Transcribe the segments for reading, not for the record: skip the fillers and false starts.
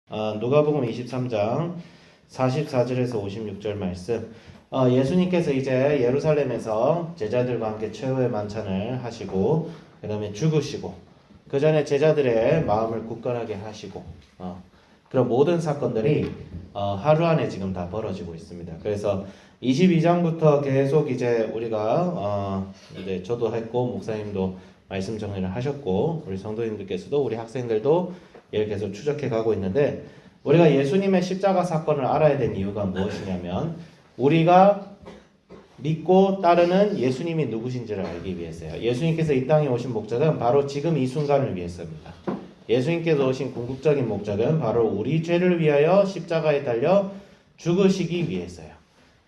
누가복음 23장 44절에서 56절 말씀. 예수님께서 이제 예루살렘에서 제자들과 함께 최후의 만찬을 하시고 그 다음에 죽으시고 그 전에 제자들의 마음을 굳건하게 하시고 그런 모든 사건들이 하루 안에 지금 다 벌어지고 있습니다. 그래서 22장부터 계속 이제 우리가 이제 저도 했고 목사님도 말씀 정리를 하셨고 우리 성도님들께서도 우리 학생들도 이렇게 계속 추적해 가고 있는데, 우리가 예수님의 십자가 사건을 알아야 되는 이유가 무엇이냐면 우리가 믿고 따르는 예수님이 누구신지를 알기 위해서요. 예수님께서 이 땅에 오신 목적은 바로 지금 이 순간을 위해서입니다. 예수님께서 오신 궁극적인 목적은 바로 우리 죄를 위하여 십자가에 달려 죽으시기 위해서요.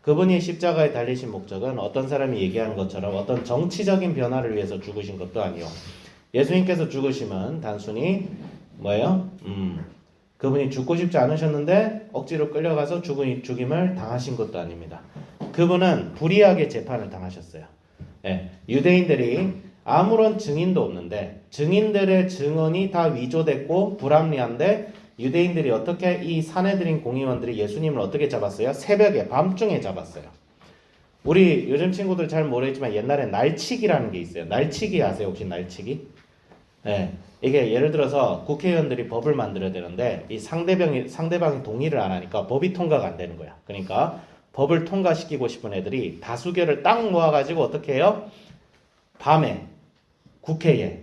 그분이 십자가에 달리신 목적은 어떤 사람이 얘기하는 것처럼 어떤 정치적인 변화를 위해서 죽으신 것도 아니요. 예수님께서 죽으심은 단순히 뭐예요? 그분이 죽고 싶지 않으셨는데 억지로 끌려가서 죽임을 당하신 것도 아닙니다. 그분은 불의하게 재판을 당하셨어요. 유대인들이 아무런 증인도 없는데 증인들의 증언이 다 위조됐고 불합리한데 유대인들이 어떻게 이 사내들인 공의원들이 예수님을 어떻게 잡았어요? 새벽에 밤중에 잡았어요. 우리 요즘 친구들 잘 모르겠지만 옛날에 날치기라는 게 있어요. 날치기 아세요? 혹시 날치기? 이게 예를 들어서 국회의원들이 법을 만들어야 되는데 이 상대방이 동의를 안 하니까 법이 통과가 안 되는 거야. 그러니까 법을 통과시키고 싶은 애들이 다수결을 딱 모아가지고 어떻게 해요? 밤에 국회에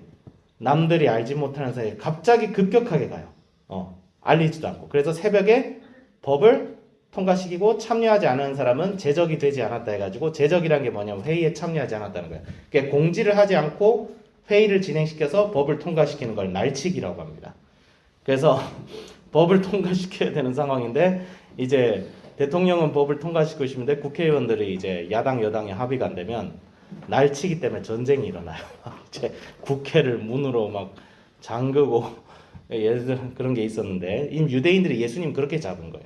남들이 알지 못하는 사이에 갑자기 급격하게 가요. 알리지도 않고. 그래서 새벽에 법을 통과시키고 참여하지 않은 사람은 제적이 되지 않았다 해가지고, 제적이란 게 뭐냐면 회의에 참여하지 않았다는 거예요. 그러니까 공지를 하지 않고 회의를 진행시켜서 법을 통과시키는 걸 날치기라고 합니다. 그래서 법을 통과시켜야 되는 상황인데 이제 대통령은 법을 통과시키고 싶은데 국회의원들이 이제 야당 여당의 합의가 안 되면 날치기 때문에 전쟁이 일어나요. 이제 국회를 문으로 막 잠그고 예를 들어 그런 게 있었는데, 이 유대인들이 예수님 그렇게 잡은 거예요.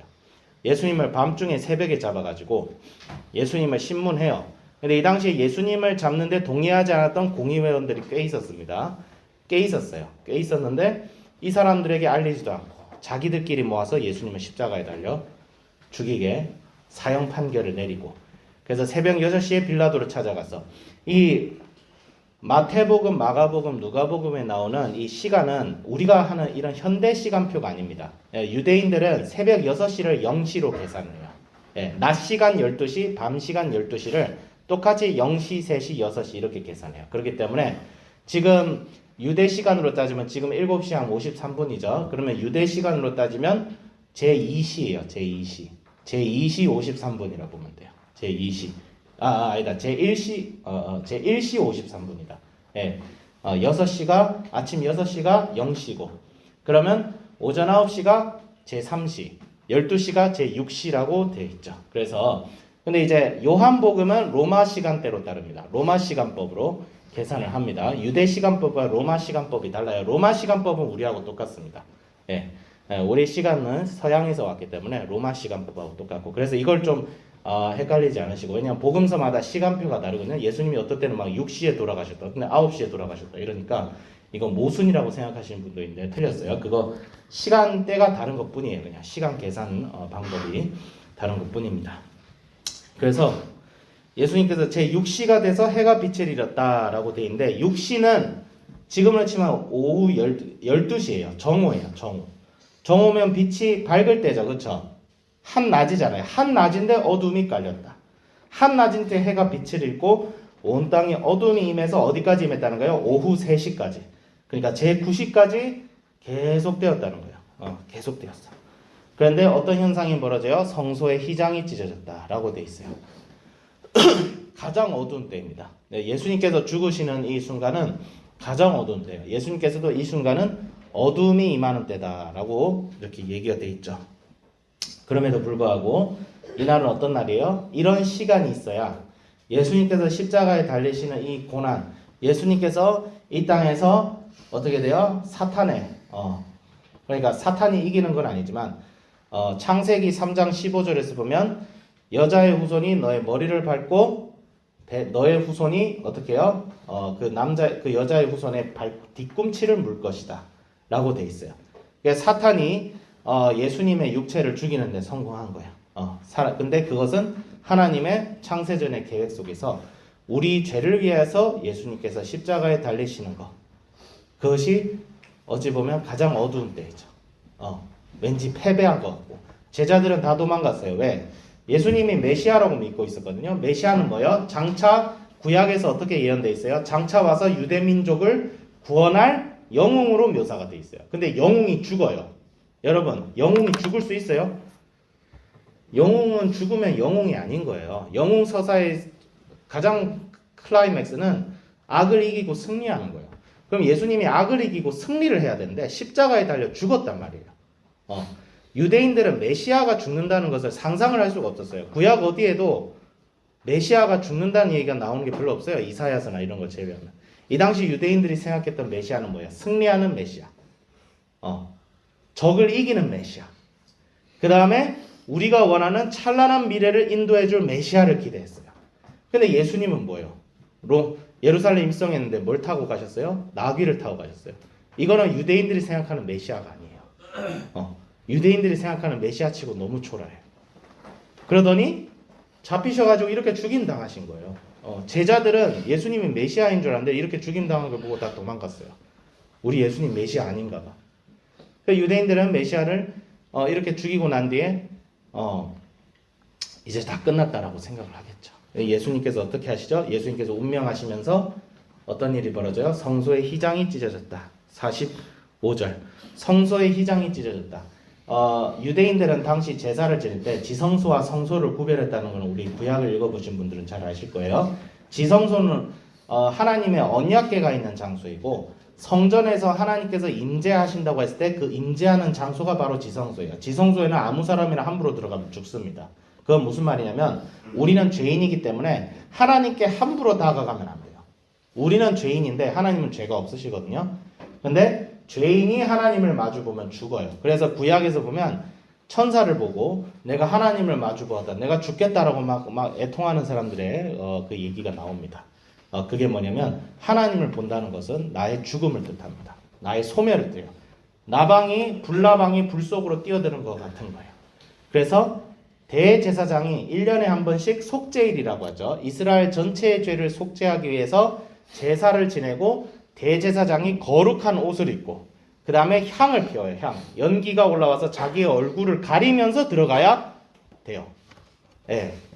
예수님을 밤중에 새벽에 잡아가지고 예수님을 신문해요. 근데 이 당시에 예수님을 잡는데 동의하지 않았던 공의회원들이 꽤 있었습니다. 꽤 있었는데 이 사람들에게 알리지도 않고 자기들끼리 모아서 예수님을 십자가에 달려 죽이게 사형 판결을 내리고, 그래서 새벽 6시에 빌라도를 찾아가서 이 마태복음, 마가복음, 누가복음에 나오는 이 시간은 우리가 하는 이런 현대 시간표가 아닙니다. 유대인들은 새벽 6시를 0시로 계산을 해요. 낮 시간 12시, 밤 시간 12시를 똑같이 0시, 3시, 6시 이렇게 계산해요. 그렇기 때문에 지금 유대 시간으로 따지면 지금 7시 한 53분이죠. 그러면 유대 시간으로 따지면 제2시예요. 제2시. 제2시 53분이라고 보면 돼요. 제2시. 아니다. 제1시 53분이다. 6시가 아침 6시가 0시고, 그러면 오전 9시가 제3시, 12시가 제6시라고 되어 있죠. 그래서 근데 이제 요한복음은 로마 시간대로 따릅니다. 로마 시간법으로 계산을 합니다. 유대 시간법과 로마 시간법이 달라요. 로마 시간법은 우리하고 똑같습니다. 우리 시간은 서양에서 왔기 때문에 로마 시간법하고 똑같고, 그래서 이걸 좀 헷갈리지 않으시고, 왜냐하면 복음서마다 시간표가 다르거든요. 예수님이 어떤 때는 막 6시에 돌아가셨다, 근데 9시에 돌아가셨다 이러니까 이건 모순이라고 생각하시는 분도 있는데 틀렸어요. 그거 시간대가 다른 것 뿐이에요. 그냥 시간 계산 방법이 다른 것 뿐입니다. 그래서 예수님께서 제6시가 돼서 해가 빛을 잃었다라고 되어 있는데, 6시는 지금으로 치면 오후 12시예요. 정오예요. 정오면 빛이 밝을 때죠. 그렇죠? 한낮이잖아요. 한낮인데 어둠이 깔렸다. 한낮인데 해가 빛을 잃고 온 땅에 어둠이 임해서 어디까지 임했다는 거예요? 오후 3시까지. 그러니까 제9시까지 계속되었다는 거예요. 계속되었어. 그런데 어떤 현상이 벌어져요? 성소의 휘장이 찢어졌다라고 돼 있어요. 가장 어두운 때입니다. 예수님께서 죽으시는 이 순간은 가장 어두운 때예요. 예수님께서도 이 순간은 어둠이 임하는 때다라고 이렇게 얘기가 돼 있죠. 그럼에도 불구하고 이날은 어떤 날이에요? 이런 시간이 있어야 예수님께서 십자가에 달리시는 이 고난, 예수님께서 이 땅에서 어떻게 돼요? 그러니까 사탄이 이기는 건 아니지만 창세기 3장 15절에서 보면 여자의 후손이 너의 머리를 밟고 너의 후손이 어떻게 해요? 그 여자의 후손의 뒤꿈치를 물 것이다 라고 돼 있어요. 그러니까 사탄이 예수님의 육체를 죽이는 데 성공한 거야. 근데 그것은 하나님의 창세전의 계획 속에서 우리 죄를 위해서 예수님께서 십자가에 달리시는 것. 그것이 어찌 보면 가장 어두운 때이죠. 왠지 패배한 것 같고. 제자들은 다 도망갔어요. 왜? 예수님이 메시아라고 믿고 있었거든요. 메시아는 뭐예요? 장차 구약에서 어떻게 예언돼 있어요? 장차 와서 유대 민족을 구원할 영웅으로 묘사가 돼 있어요. 근데 영웅이 죽어요. 여러분, 영웅이 죽을 수 있어요? 영웅은 죽으면 영웅이 아닌 거예요. 영웅 서사의 가장 클라이맥스는 악을 이기고 승리하는 거예요. 그럼 예수님이 악을 이기고 승리를 해야 되는데 십자가에 달려 죽었단 말이에요. 유대인들은 메시아가 죽는다는 것을 상상을 할 수가 없었어요. 구약 어디에도 메시아가 죽는다는 얘기가 나오는 게 별로 없어요. 이사야서나 이런 걸 제외하면. 이 당시 유대인들이 생각했던 메시아는 뭐예요? 승리하는 메시아. 적을 이기는 메시아. 그 다음에 우리가 원하는 찬란한 미래를 인도해줄 메시아를 기대했어요. 근데 예수님은 뭐예요? 예루살렘 입성했는데 뭘 타고 가셨어요? 나귀를 타고 가셨어요. 이거는 유대인들이 생각하는 메시아가 아니에요. 유대인들이 생각하는 메시아치고 너무 초라해요. 그러더니 잡히셔가지고 이렇게 죽임당하신 거예요. 제자들은 예수님이 메시아인 줄 알았는데 이렇게 죽임당한 걸 보고 다 도망갔어요. 우리 예수님 메시아 아닌가 봐. 유대인들은 메시아를 이렇게 죽이고 난 뒤에 이제 다 끝났다라고 생각을 하겠죠. 예수님께서 어떻게 하시죠? 예수님께서 운명하시면서 어떤 일이 벌어져요? 성소의 휘장이 찢어졌다. 45절. 성소의 휘장이 찢어졌다. 유대인들은 당시 제사를 지낼 때 지성소와 성소를 구별했다는 건 우리 구약을 읽어보신 분들은 잘 아실 거예요. 지성소는 하나님의 언약궤가 있는 장소이고 성전에서 하나님께서 임재하신다고 했을 때 그 임재하는 장소가 바로 지성소예요. 지성소에는 아무 사람이나 함부로 들어가면 죽습니다. 그건 무슨 말이냐면 우리는 죄인이기 때문에 하나님께 함부로 다가가면 안 돼요. 우리는 죄인인데 하나님은 죄가 없으시거든요. 근데 죄인이 하나님을 마주보면 죽어요. 그래서 구약에서 보면 천사를 보고 내가 하나님을 마주보았다. 내가 죽겠다라고 막 애통하는 사람들의 그 얘기가 나옵니다. 그게 뭐냐면 하나님을 본다는 것은 나의 죽음을 뜻합니다. 나의 소멸을 뜻해요. 불나방이 불 속으로 뛰어드는 것 같은 거예요. 그래서 대제사장이 1년에 한 번씩 속죄일이라고 하죠. 이스라엘 전체의 죄를 속죄하기 위해서 제사를 지내고 대제사장이 거룩한 옷을 입고 그 다음에 향을 피워요. 연기가 올라와서 자기의 얼굴을 가리면서 들어가야 돼요.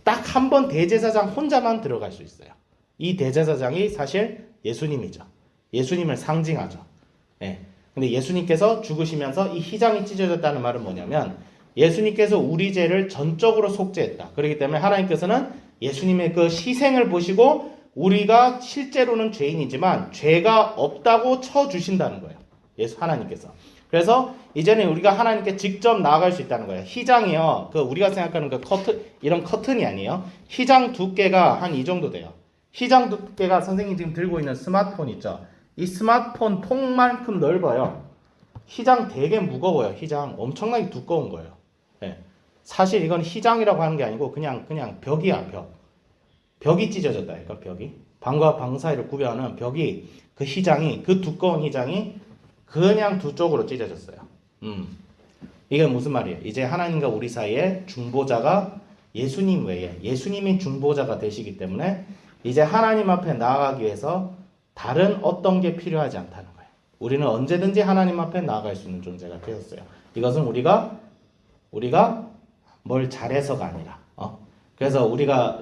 딱 한 번 대제사장 혼자만 들어갈 수 있어요. 이 대제사장이 사실 예수님이죠. 예수님을 상징하죠. 근데 예수님께서 죽으시면서 이 휘장이 찢어졌다는 말은 뭐냐면 예수님께서 우리 죄를 전적으로 속죄했다. 그렇기 때문에 하나님께서는 예수님의 그 희생을 보시고 우리가 실제로는 죄인이지만 죄가 없다고 쳐주신다는 거예요. 하나님께서. 그래서 이제는 우리가 하나님께 직접 나아갈 수 있다는 거예요. 휘장이요. 우리가 생각하는 이런 커튼이 아니에요. 휘장 두께가 한 이 정도 돼요. 휘장 두께가 선생님 지금 들고 있는 스마트폰 있죠. 이 스마트폰 통만큼 넓어요. 휘장 되게 무거워요. 휘장 엄청나게 두꺼운 거예요. 사실 이건 휘장이라고 하는 게 아니고 그냥 벽이야. 벽이 찢어졌다니까. 벽이 방과 방 사이를 구별하는 벽이 그 두꺼운 휘장이 그냥 두 쪽으로 찢어졌어요. 이게 무슨 말이에요? 이제 하나님과 우리 사이에 중보자가 예수님 외에 예수님이 중보자가 되시기 때문에 이제 하나님 앞에 나아가기 위해서 다른 어떤 게 필요하지 않다는 거예요. 우리는 언제든지 하나님 앞에 나아갈 수 있는 존재가 되었어요. 이것은 우리가 뭘 잘해서가 아니라 그래서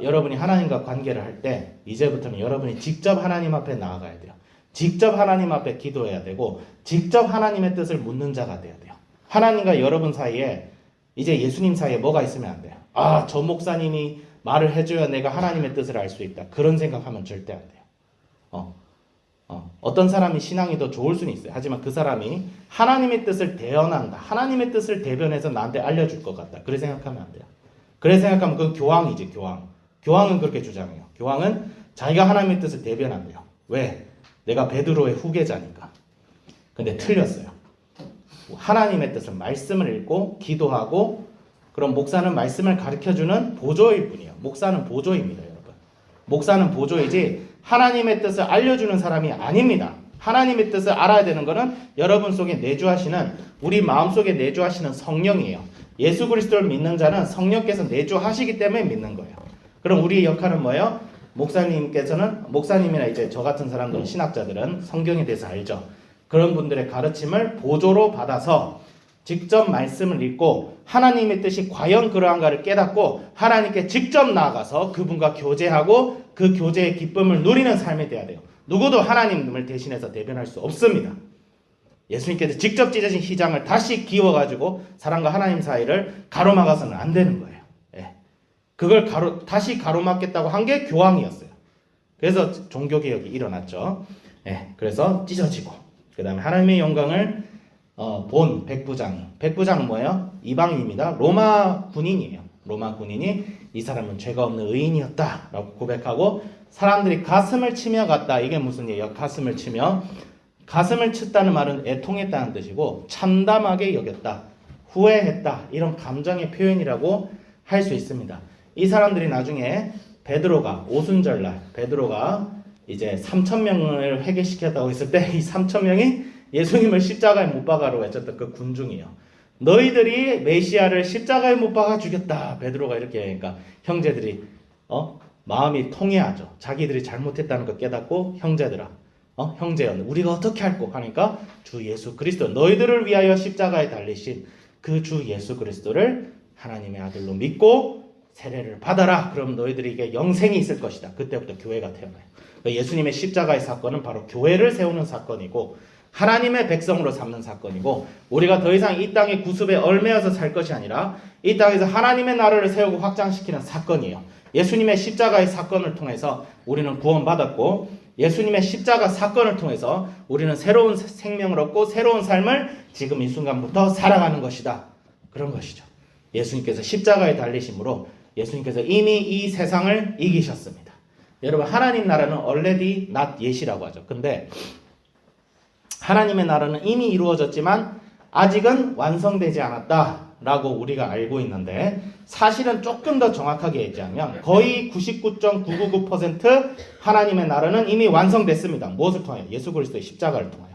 여러분이 하나님과 관계를 할 때 이제부터는 여러분이 직접 하나님 앞에 나아가야 돼요. 직접 하나님 앞에 기도해야 되고 직접 하나님의 뜻을 묻는 자가 돼야 돼요. 하나님과 여러분 사이에 이제 예수님 사이에 뭐가 있으면 안 돼요. 저 목사님이 말을 해줘야 내가 하나님의 뜻을 알 수 있다. 그런 생각하면 절대 안 돼요. 어떤 사람이 신앙이 더 좋을 수는 있어요. 하지만 그 사람이 하나님의 뜻을 대언한다. 하나님의 뜻을 대변해서 나한테 알려줄 것 같다. 그래 생각하면 안 돼요. 그래 생각하면 그건 교황이지, 교황. 교황은 그렇게 주장해요. 교황은 자기가 하나님의 뜻을 대변한대요. 왜? 내가 베드로의 후계자니까. 근데 틀렸어요. 하나님의 뜻은 말씀을 읽고 기도하고 그럼 목사는 말씀을 가르쳐주는 보조일 뿐이에요. 목사는 보조입니다, 여러분. 목사는 보조이지 하나님의 뜻을 알려주는 사람이 아닙니다. 하나님의 뜻을 알아야 되는 것은 여러분 속에 내주하시는, 우리 마음속에 내주하시는 성령이에요. 예수 그리스도를 믿는 자는 성령께서 내주하시기 때문에 믿는 거예요. 그럼 우리의 역할은 뭐예요? 목사님이나 이제 저 같은 사람들은, 신학자들은 성경에 대해서 알죠. 그런 분들의 가르침을 보조로 받아서 직접 말씀을 읽고 하나님의 뜻이 과연 그러한가를 깨닫고 하나님께 직접 나아가서 그분과 교제하고 그 교제의 기쁨을 누리는 삶이 돼야 돼요. 누구도 하나님을 대신해서 대변할 수 없습니다. 예수님께서 직접 찢어진 휘장을 다시 기워가지고 사람과 하나님 사이를 가로막아서는 안 되는 거예요. 그걸 다시 가로막겠다고 한 게 교황이었어요. 그래서 종교개혁이 일어났죠. 그래서 찢어지고, 그 다음에 하나님의 영광을 본 백부장은 뭐예요? 이방인입니다. 로마 군인이에요. 로마 군인이 이 사람은 죄가 없는 의인이었다 라고 고백하고, 사람들이 가슴을 치며 갔다. 이게 무슨 얘기예요? 가슴을 치며. 가슴을 쳤다는 말은 애통했다는 뜻이고, 참담하게 여겼다, 후회했다, 이런 감정의 표현이라고 할 수 있습니다. 이 사람들이 나중에 베드로가 오순절날 베드로가 이제 3,000명을 회개시켰다고 했을 때 이 3,000명이 예수님을 십자가에 못 박아로 외쳤던 그 군중이에요. 너희들이 메시아를 십자가에 못 박아 죽였다. 베드로가 이렇게 하니까 형제들이 마음이 통해하죠. 자기들이 잘못했다는 걸 깨닫고, 형제들아, 형제여, 우리가 어떻게 할꼬 하니까 주 예수 그리스도, 너희들을 위하여 십자가에 달리신 그 주 예수 그리스도를 하나님의 아들로 믿고 세례를 받아라. 그럼 너희들에게 영생이 있을 것이다. 그때부터 교회가 태어나요. 예수님의 십자가의 사건은 바로 교회를 세우는 사건이고 하나님의 백성으로 삼는 사건이고, 우리가 더 이상 이 땅의 구습에 얽매여서 살 것이 아니라 이 땅에서 하나님의 나라를 세우고 확장시키는 사건이에요. 예수님의 십자가의 사건을 통해서 우리는 구원받았고, 예수님의 십자가 사건을 통해서 우리는 새로운 생명을 얻고 새로운 삶을 지금 이 순간부터 살아가는 것이다. 그런 것이죠. 예수님께서 십자가에 달리심으로 예수님께서 이미 이 세상을 이기셨습니다. 여러분, 하나님 나라는 already not yet이라고 하죠. 근데 하나님의 나라는 이미 이루어졌지만 아직은 완성되지 않았다라고 우리가 알고 있는데, 사실은 조금 더 정확하게 얘기하면 거의 99.999% 하나님의 나라는 이미 완성됐습니다. 무엇을 통하여? 예수 그리스도의 십자가를 통하여.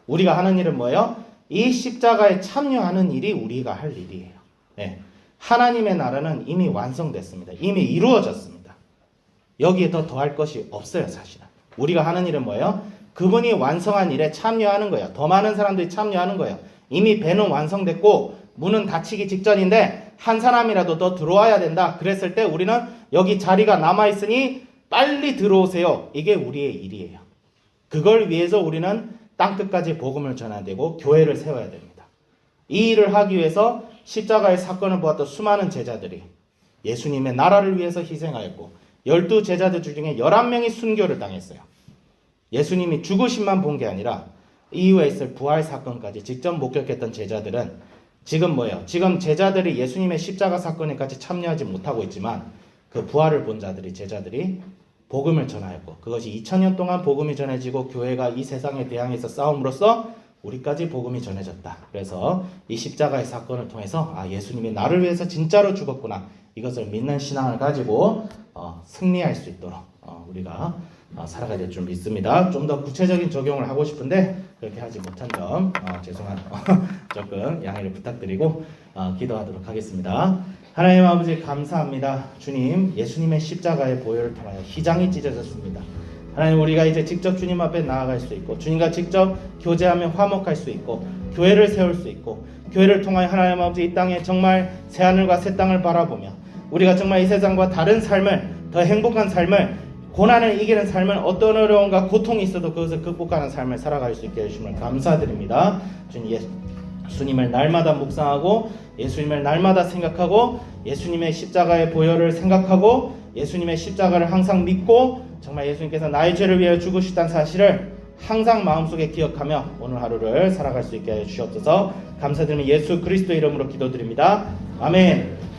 우리가 하는 일은 뭐예요? 이 십자가에 참여하는 일이 우리가 할 일이에요. 하나님의 나라는 이미 완성됐습니다. 이미 이루어졌습니다. 여기에 더 더할 것이 없어요. 사실은 우리가 하는 일은 뭐예요? 그분이 완성한 일에 참여하는 거예요. 더 많은 사람들이 참여하는 거예요. 이미 배는 완성됐고 문은 닫히기 직전인데 한 사람이라도 더 들어와야 된다. 그랬을 때 우리는 여기 자리가 남아있으니 빨리 들어오세요. 이게 우리의 일이에요. 그걸 위해서 우리는 땅끝까지 복음을 전해야 되고 교회를 세워야 됩니다. 이 일을 하기 위해서 십자가의 사건을 보았던 수많은 제자들이 예수님의 나라를 위해서 희생하였고, 12제자들 중에 11명이 순교를 당했어요. 예수님이 죽으심만 본 게 아니라 이후에 있을 부활 사건까지 직접 목격했던 제자들은 지금 뭐예요? 지금 제자들이 예수님의 십자가 사건에까지 참여하지 못하고 있지만 그 부활을 본 자들이, 제자들이 복음을 전하였고, 그것이 2000년 동안 복음이 전해지고 교회가 이 세상에 대항해서 싸움으로써 우리까지 복음이 전해졌다. 그래서 이 십자가의 사건을 통해서 예수님이 나를 위해서 진짜로 죽었구나, 이것을 믿는 신앙을 가지고 승리할 수 있도록 우리가 살아가야 될 줄 믿습니다. 좀 더 구체적인 적용을 하고 싶은데 그렇게 하지 못한 점 조금 양해를 부탁드리고 기도하도록 하겠습니다. 하나님 아버지, 감사합니다. 주님, 예수님의 십자가의 보혈을 통하여 휘장이 찢어졌습니다. 하나님, 우리가 이제 직접 주님 앞에 나아갈 수 있고 주님과 직접 교제하며 화목할 수 있고 교회를 세울 수 있고, 교회를 통하여 하나님 아버지 이 땅에 정말 새하늘과 새 땅을 바라보며 우리가 정말 이 세상과 다른 삶을, 더 행복한 삶을, 고난을 이기는 삶을, 어떤 어려움과 고통이 있어도 그것을 극복하는 삶을 살아갈 수 있게 해주심을 감사드립니다. 주님, 예수님을 날마다 묵상하고 예수님을 날마다 생각하고 예수님의 십자가의 보혈을 생각하고 예수님의 십자가를 항상 믿고 정말 예수님께서 나의 죄를 위하여 죽으셨다는 사실을 항상 마음속에 기억하며 오늘 하루를 살아갈 수 있게 해 주시옵소서. 감사드리며 예수 그리스도 이름으로 기도드립니다. 아멘.